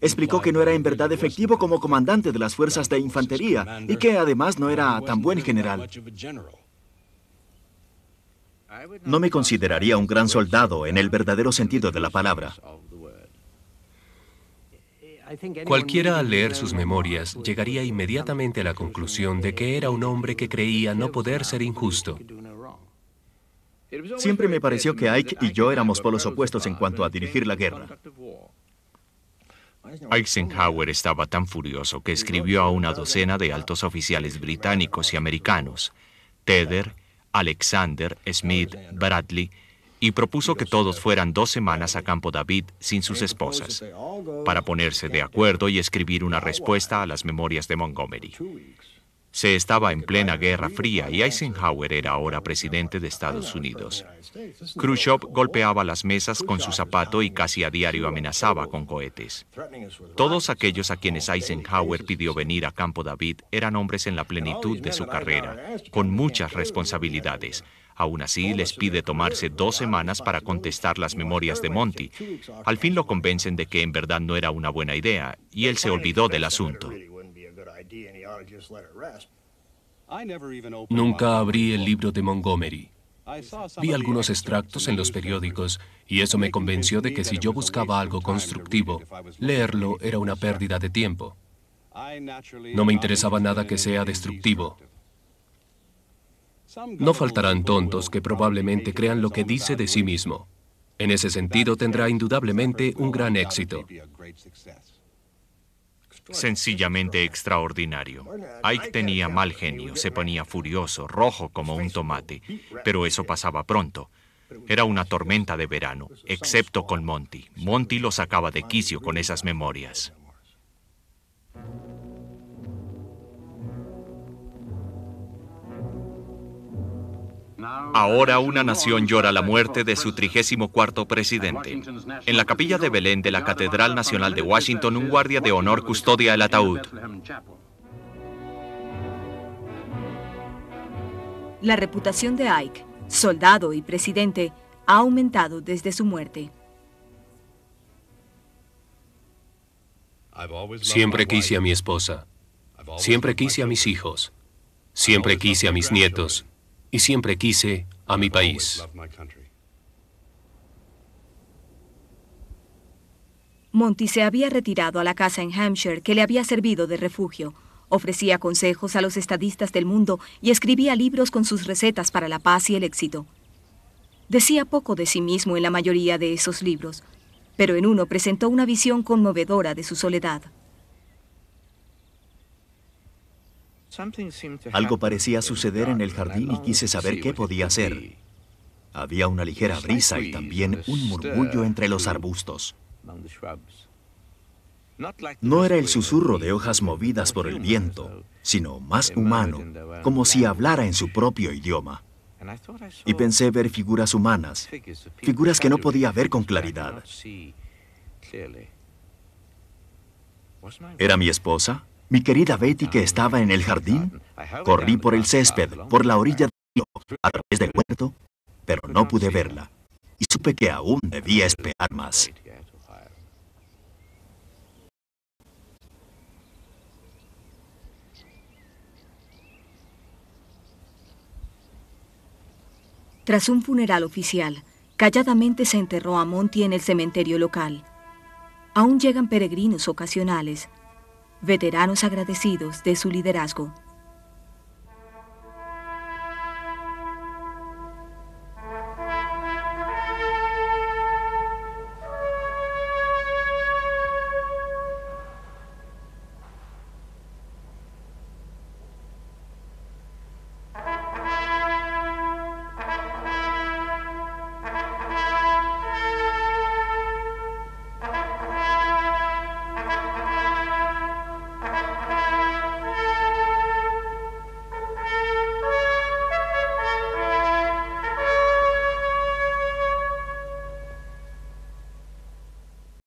Explicó que no era en verdad efectivo como comandante de las fuerzas de infantería y que además no era tan buen general. No me consideraría un gran soldado en el verdadero sentido de la palabra. Cualquiera al leer sus memorias llegaría inmediatamente a la conclusión de que era un hombre que creía no poder ser injusto. Siempre me pareció que Ike y yo éramos polos opuestos en cuanto a dirigir la guerra. Eisenhower estaba tan furioso que escribió a una docena de altos oficiales británicos y americanos, Tedder, Alexander, Smith, Bradley, y propuso que todos fueran 2 semanas a Campo David sin sus esposas, para ponerse de acuerdo y escribir una respuesta a las memorias de Montgomery. Se estaba en plena Guerra Fría y Eisenhower era ahora presidente de Estados Unidos. Khrushchev golpeaba las mesas con su zapato y casi a diario amenazaba con cohetes. Todos aquellos a quienes Eisenhower pidió venir a Campo David eran hombres en la plenitud de su carrera, con muchas responsabilidades. Aún así, les pide tomarse 2 semanas para contestar las memorias de Monty. Al fin lo convencen de que en verdad no era una buena idea, y él se olvidó del asunto. Nunca abrí el libro de Montgomery. Vi algunos extractos en los periódicos y eso me convenció de que si yo buscaba algo constructivo, leerlo era una pérdida de tiempo. No me interesaba nada que sea destructivo. No faltarán tontos que probablemente crean lo que dice de sí mismo. En ese sentido tendrá indudablemente un gran éxito. Sencillamente extraordinario. Ike tenía mal genio, se ponía furioso, rojo como un tomate, pero eso pasaba pronto. Era una tormenta de verano, excepto con Monty. Monty lo sacaba de quicio con esas memorias. Ahora una nación llora la muerte de su 34º presidente. En la capilla de Belén de la Catedral Nacional de Washington, un guardia de honor custodia el ataúd. La reputación de Ike, soldado y presidente, ha aumentado desde su muerte. Siempre quise a mi esposa. Siempre quise a mis hijos. Siempre quise a mis nietos. Y siempre quise a mi país. Monty se había retirado a la casa en Hampshire que le había servido de refugio. Ofrecía consejos a los estadistas del mundo y escribía libros con sus recetas para la paz y el éxito. Decía poco de sí mismo en la mayoría de esos libros, pero en uno presentó una visión conmovedora de su soledad. Algo parecía suceder en el jardín y quise saber qué podía ser. Había una ligera brisa y también un murmullo entre los arbustos. No era el susurro de hojas movidas por el viento, sino más humano, como si hablara en su propio idioma. Y pensé ver figuras humanas, figuras que no podía ver con claridad. ¿Era mi esposa? ¿Mi querida Betty que estaba en el jardín? Corrí por el césped, por la orilla del río, a través del huerto, pero no pude verla. Y supe que aún debía esperar más. Tras un funeral oficial, calladamente se enterró a Monty en el cementerio local. Aún llegan peregrinos ocasionales, veteranos agradecidos de su liderazgo.